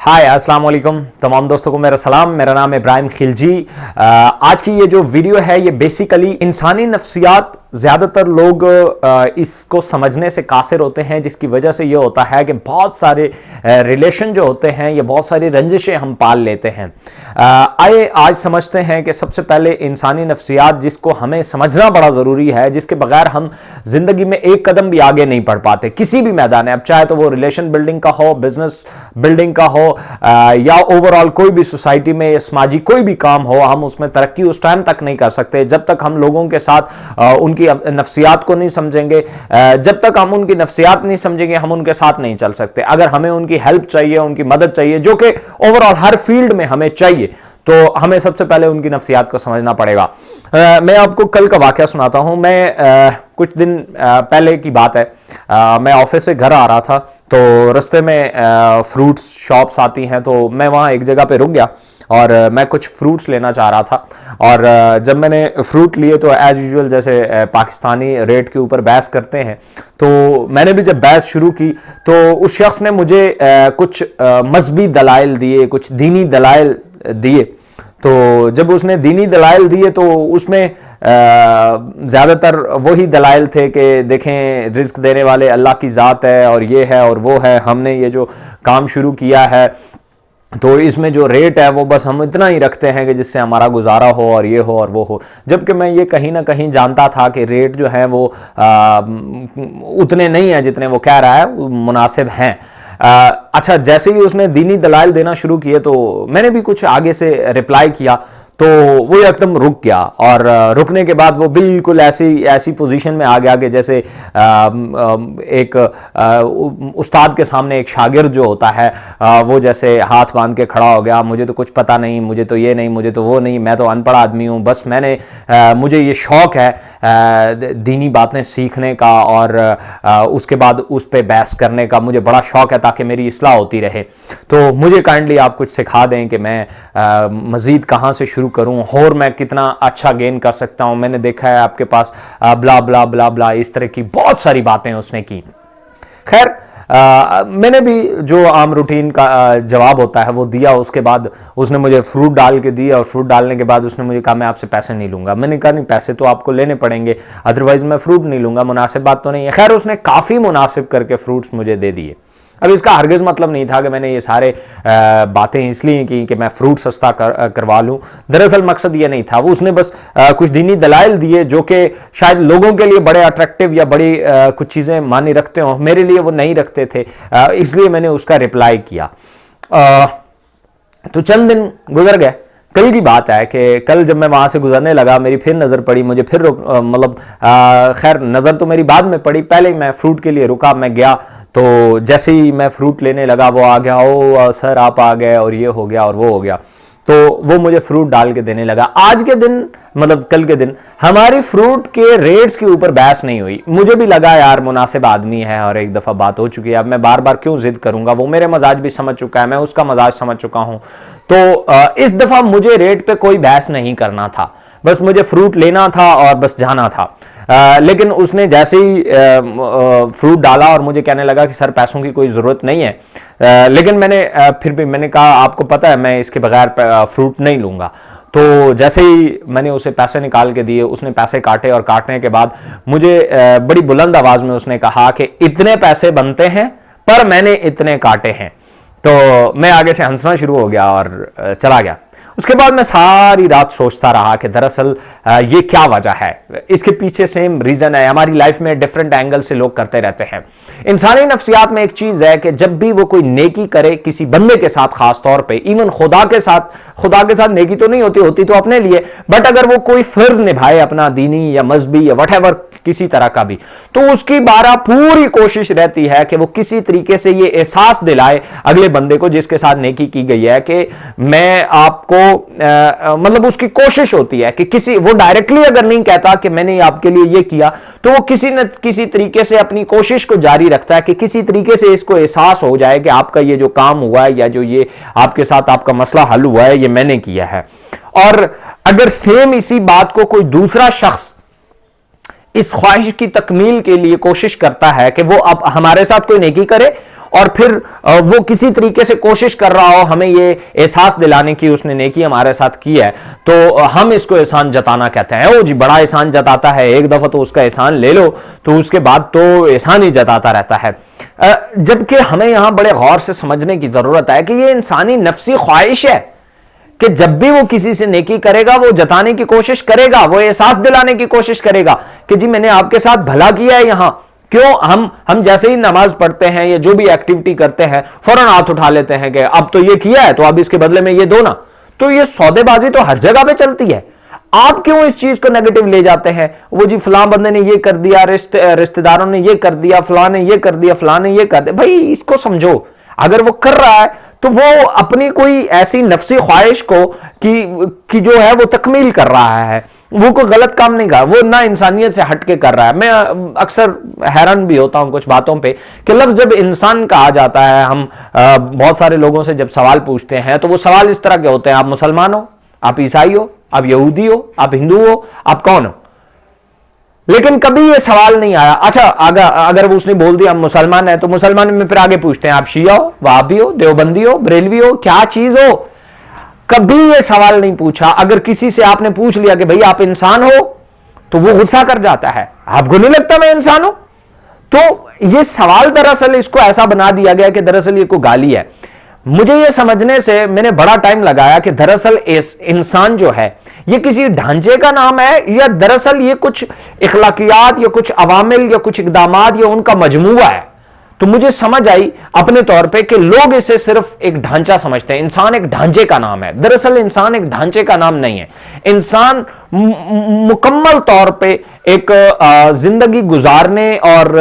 हाय अस्सलाम वालेकुम तमाम दोस्तों को मेरा सलाम। मेरा नाम है इब्राहिम खिलजी। आज की ये जो वीडियो है ये बेसिकली इंसानी नफ्सियात ज़्यादातर लोग इसको समझने से कासिर होते हैं, जिसकी वजह से ये होता है कि बहुत सारे रिलेशन जो होते हैं ये बहुत सारी रंजिशें हम पाल लेते हैं। आइए आज समझते हैं कि सबसे पहले इंसानी नफ्सियात जिसको हमें समझना बड़ा ज़रूरी है, जिसके बगैर हम ज़िंदगी में एक कदम भी आगे नहीं बढ़ पाते किसी भी मैदान है। अब चाहे तो वो रिलेशन बिल्डिंग का हो, बिजनेस बिल्डिंग का हो, या ओवरऑल कोई भी सोसाइटी में या समाजी कोई भी काम हो, हम उसमें तरक्की उस टाइम तक नहीं कर सकते जब तक हम लोगों के साथ उनकी नफ्सियात को नहीं समझेंगे। जब तक हम उनकी नफ्सियात नहीं समझेंगे हम उनके साथ नहीं चल सकते। अगर हमें उनकी हेल्प चाहिए, उनकी मदद चाहिए, जो कि ओवरऑल हर फील्ड में हमें चाहिए, तो हमें सबसे पहले उनकी नफ्सियात को समझना पड़ेगा। मैं आपको कल का वाकया सुनाता हूं। मैं कुछ दिन पहले की बात है, मैं ऑफिस से घर आ रहा था तो रास्ते में फ्रूट्स शॉप्स आती हैं, तो मैं वहाँ एक जगह पे रुक गया और मैं कुछ फ्रूट्स लेना चाह रहा था। और जब मैंने फ्रूट लिए तो एज यूजुअल जैसे पाकिस्तानी रेट के ऊपर बहस करते हैं, तो मैंने भी जब बहस शुरू की तो उस शख्स ने मुझे कुछ मजहबी दलाइल दिए, कुछ दीनी दलाइल दिए। तो जब उसने दीनी दलाइल दिए तो उसमें ज़्यादातर वही दलाइल थे कि देखें रिस्क देने वाले अल्लाह की ज़ात है और ये है और वो है, हमने ये जो काम शुरू किया है तो इसमें जो रेट है वो बस हम इतना ही रखते हैं कि जिससे हमारा गुजारा हो और ये हो और वो हो। जबकि मैं ये कहीं ना कहीं जानता था कि रेट जो है वो उतने नहीं है जितने वो कह रहा है, मुनासिब हैं। अच्छा, जैसे ही उसने दीनी दलाइल देना शुरू किए तो मैंने भी कुछ आगे से रिप्लाई किया, तो वो एकदम रुक गया। और रुकने के बाद वो बिल्कुल ऐसी पोजीशन में आ गया कि जैसे एक उस्ताद के सामने एक शागिर्द जो होता है वो जैसे हाथ बांध के खड़ा हो गया, मुझे तो कुछ पता नहीं, मुझे तो ये नहीं, मुझे तो वो नहीं, मैं तो अनपढ़ आदमी हूँ, बस मुझे ये शौक़ है दीनी बातें सीखने का और उसके बाद उस पर बहस करने का, मुझे बड़ा शौक़ है ताकि मेरी इस्लाह होती रहे। तो मुझे काइंडली आप कुछ सिखा दें कि मैं मज़ीद कहाँ से शुरू करूं और मैं कितना अच्छा गेन कर सकता हूं। मैंने देखा है आपके पास ब्ला ब्ला ब्ला ब्ला, इस तरह की बहुत सारी बातें उसने की। खैर मैंने भी जो आम रूटीन का जवाब होता है वो दिया। उसके बाद उसने मुझे फ्रूट डाल के दिया और फ्रूट डालने के बाद उसने मुझे कहा मैं आपसे पैसे नहीं लूंगा। मैंने कहा नहीं, पैसे तो आपको लेने पड़ेंगे, अदरवाइज मैं फ्रूट नहीं लूंगा, मुनासिब बात तो नहीं है। खैर उसने काफ़ी मुनासिब करके फ्रूट्स मुझे दे दिए। अब इसका हरगिज़ मतलब नहीं था कि मैंने ये सारे बातें इसलिए की कि मैं फ्रूट सस्ता करवा लूँ। दरअसल मकसद ये नहीं था। वो उसने बस कुछ दीनी दलाइल दिए जो कि शायद लोगों के लिए बड़े अट्रैक्टिव या बड़ी कुछ चीज़ें मानी रखते हों, मेरे लिए वो नहीं रखते थे, इसलिए मैंने उसका रिप्लाई किया। तो चंद दिन गुजर गए। कल की बात है कि कल जब मैं वहाँ से गुजरने लगा मेरी फिर नज़र पड़ी, मुझे फिर मतलब खैर नज़र तो मेरी बाद में पड़ी, पहले ही मैं फ्रूट के लिए रुका, मैं गया। तो जैसे ही मैं फ्रूट लेने लगा वो आ गया, ओ सर आप आ गए और ये हो गया और वो हो गया। तो वो मुझे फ्रूट डाल के देने लगा। आज के दिन मतलब कल के दिन हमारी फ्रूट के रेट्स के ऊपर बहस नहीं हुई। मुझे भी लगा यार मुनासिब आदमी है और एक दफ़ा बात हो चुकी है, अब मैं बार बार क्यों जिद करूंगा। वो मेरे मजाज भी समझ चुका है, मैं उसका मजाज समझ चुका हूं। तो इस दफ़ा मुझे रेट पे कोई बहस नहीं करना था, बस मुझे फ्रूट लेना था और बस जाना था। लेकिन उसने जैसे ही फ्रूट डाला और मुझे कहने लगा कि सर पैसों की कोई ज़रूरत नहीं है, लेकिन मैंने फिर भी मैंने कहा आपको पता है मैं इसके बगैर फ्रूट नहीं लूँगा। तो जैसे ही मैंने उसे पैसे निकाल के दिए उसने पैसे काटे और काटने के बाद मुझे बड़ी बुलंद आवाज़ में उसने कहा कि इतने पैसे बनते हैं पर मैंने इतने काटे हैं। तो मैं आगे से हंसना शुरू हो गया और चला गया। उसके बाद मैं सारी रात सोचता रहा कि दरअसल ये क्या वजह है, इसके पीछे सेम रीज़न है। हमारी लाइफ में डिफरेंट एंगल से लोग करते रहते हैं। इंसानी नफ्सियात में एक चीज़ है कि जब भी वो कोई नेकी करे किसी बंदे के साथ, खास तौर पे इवन खुदा के साथ नेकी तो नहीं होती तो अपने लिए, बट अगर वो कोई फ़र्ज निभाए अपना दीनी या मजहबी या व्हाटएवर किसी तरह का भी, तो उसकी पूरी कोशिश रहती है कि वो किसी तरीके से ये एहसास दिलाए अगले बंदे को जिसके साथ नेकी की गई है कि मैं आपको मतलब उसकी कोशिश होती है कि वो डायरेक्टली अगर नहीं कहता कि मैंने आपके लिए ये किया, तो वो किसी न किसी तरीके से अपनी कोशिश को जारी रखता है कि किसी तरीके से इसको एहसास हो जाए कि आपका ये जो काम हुआ है या जो ये आपके साथ आपका मसला हल हुआ है ये मैंने किया है। और अगर सेम इसी बात को कोई दूसरा शख्स اس خواہش کی تکمیل کے لیے کوشش کرتا ہے کہ وہ اب ہمارے ساتھ کوئی نیکی کرے اور پھر وہ کسی طریقے سے کوشش کر رہا ہو ہمیں یہ احساس دلانے کی اس نے نیکی ہمارے ساتھ کی ہے، تو ہم اس کو احسان جتانا کہتے ہیں۔ جی بڑا احسان جتاتا ہے، ایک دفعہ تو اس کا احسان لے لو تو اس کے بعد تو احسان ہی جتاتا رہتا ہے۔ جبکہ ہمیں یہاں بڑے غور سے سمجھنے کی ضرورت ہے کہ یہ انسانی نفسی خواہش ہے کہ جب بھی وہ کسی سے نیکی کرے گا وہ جتانے کی کوشش کرے گا، وہ احساس دلانے کی کوشش کرے گا کہ جی میں نے آپ کے ساتھ بھلا کیا ہے۔ یہاں کیوں ہم جیسے ہی نماز پڑھتے ہیں یا جو بھی ایکٹیویٹی کرتے ہیں فوراً ہاتھ اٹھا لیتے ہیں کہ اب تو یہ کیا ہے تو اب اس کے بدلے میں یہ دو نا، تو یہ سودے بازی تو ہر جگہ پہ چلتی ہے۔ آپ کیوں اس چیز کو نیگیٹو لے جاتے ہیں؟ وہ جی فلاں بندے نے یہ کر دیا، رشتہ داروں نے یہ کر دیا، فلاں نے یہ کر دیا، فلاں نے یہ کر دیا۔ بھائی اس کو سمجھو، اگر وہ کر رہا ہے تو وہ اپنی کوئی ایسی نفسی خواہش کو کی جو ہے وہ تکمیل کر رہا ہے، وہ کوئی غلط کام نہیں کر رہا، وہ نہ انسانیت سے ہٹ کے کر رہا ہے۔ میں اکثر حیران بھی ہوتا ہوں کچھ باتوں پہ کہ لفظ جب انسان کہا جاتا ہے، ہم بہت سارے لوگوں سے جب سوال پوچھتے ہیں تو وہ سوال اس طرح کے ہوتے ہیں، آپ مسلمان ہو، آپ عیسائی ہو، آپ یہودی ہو، آپ ہندو ہو، آپ کون ہو؟ لیکن کبھی یہ سوال نہیں آیا اچھا اگر وہ اس نے بول دیا ہم مسلمان ہیں تو مسلمان میں پھر آگے پوچھتے ہیں آپ شیعہ ہو، وہابی ہو، دیوبندی ہو، بریلوی ہو، کیا چیز ہو؟ کبھی یہ سوال نہیں پوچھا۔ اگر کسی سے آپ نے پوچھ لیا کہ بھئی آپ انسان ہو تو وہ غصہ کر جاتا ہے، آپ کو نہیں لگتا میں انسان ہوں؟ تو یہ سوال دراصل اس کو ایسا بنا دیا گیا کہ دراصل یہ کوئی گالی ہے۔ مجھے یہ سمجھنے سے میں نے بڑا ٹائم لگایا کہ دراصل انسان جو ہے یہ کسی ڈھانچے کا نام ہے یا دراصل یہ کچھ اخلاقیات یا کچھ عوامل یا کچھ اقدامات یا ان کا مجموعہ ہے۔ تو مجھے سمجھ آئی اپنے طور پہ کہ لوگ اسے صرف ایک ڈھانچہ سمجھتے ہیں، انسان ایک ڈھانچے کا نام ہے۔ دراصل انسان ایک ڈھانچے کا نام نہیں ہے، انسان مکمل طور پہ ایک زندگی گزارنے اور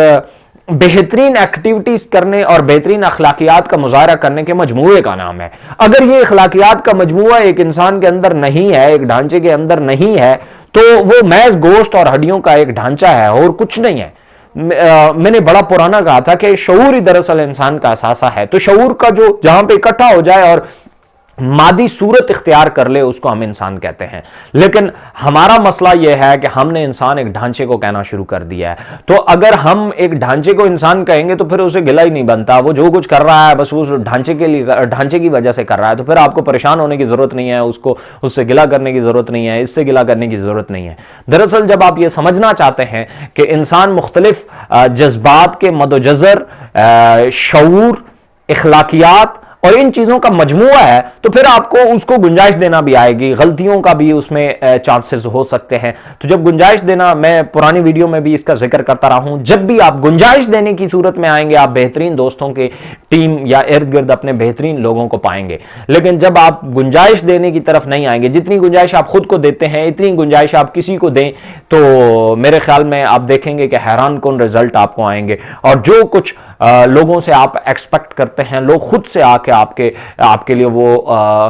بہترین ایکٹیویٹیز کرنے اور بہترین اخلاقیات کا مظاہرہ کرنے کے مجموعے کا نام ہے۔ اگر یہ اخلاقیات کا مجموعہ ایک انسان کے اندر نہیں ہے، ایک ڈھانچے کے اندر نہیں ہے، تو وہ محض گوشت اور ہڈیوں کا ایک ڈھانچہ ہے اور کچھ نہیں ہے۔ میں نے بڑا پرانا کہا تھا کہ شعور ہی دراصل انسان کا اثاثہ ہے، تو شعور کا جو جہاں پہ اکٹھا ہو جائے اور مادی صورت اختیار کر لے اس کو ہم انسان کہتے ہیں۔ لیکن ہمارا مسئلہ یہ ہے کہ ہم نے انسان ایک ڈھانچے کو کہنا شروع کر دیا ہے، تو اگر ہم ایک ڈھانچے کو انسان کہیں گے تو پھر اسے گلہ ہی نہیں بنتا، وہ جو کچھ کر رہا ہے بس وہ ڈھانچے کی وجہ سے کر رہا ہے، تو پھر آپ کو پریشان ہونے کی ضرورت نہیں ہے، اس سے گلہ کرنے کی ضرورت نہیں ہے، اس سے گلہ کرنے کی ضرورت نہیں ہے۔ دراصل جب آپ یہ سمجھنا چاہتے ہیں کہ انسان مختلف جذبات کے مدوجزر شعور، اخلاقیات اور ان چیزوں کا مجموعہ ہے، تو پھر آپ کو اس کو گنجائش دینا بھی آئے گی، غلطیوں کا بھی اس میں چانسز ہو سکتے ہیں۔ تو جب گنجائش دینا، میں پرانی ویڈیو میں بھی اس کا ذکر کرتا رہا ہوں، جب بھی آپ گنجائش دینے کی صورت میں آئیں گے آپ بہترین دوستوں کی ٹیم یا ارد گرد اپنے بہترین لوگوں کو پائیں گے۔ لیکن جب آپ گنجائش دینے کی طرف نہیں آئیں گے، جتنی گنجائش آپ خود کو دیتے ہیں اتنی گنجائش آپ کسی کو دیں، تو میرے خیال میں آپ دیکھیں گے کہ حیران کن رزلٹ آپ کو آئیں گے، اور جو کچھ لوگوں سے آپ ایکسپیکٹ کرتے ہیں لوگ خود سے آ کے آپ کے لیے وہ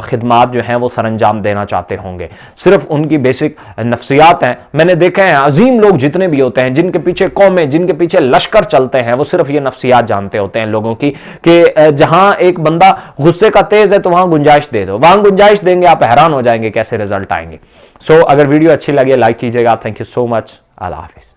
خدمات جو ہیں وہ سر انجام دینا چاہتے ہوں گے۔ صرف ان کی بیسک نفسیات ہیں۔ میں نے دیکھا ہے عظیم لوگ جتنے بھی ہوتے ہیں، جن کے پیچھے قومیں، جن کے پیچھے لشکر چلتے ہیں، وہ صرف یہ نفسیات جانتے ہوتے ہیں لوگوں کی، کہ جہاں ایک بندہ غصے کا تیز ہے تو وہاں گنجائش دے دو، وہاں گنجائش دیں گے آپ حیران ہو جائیں گے کیسے رزلٹ آئیں گے۔ اگر ویڈیو اچھی لگے لائک کیجیے گا۔ تھینک یو سو مچ۔ اللہ حافظ۔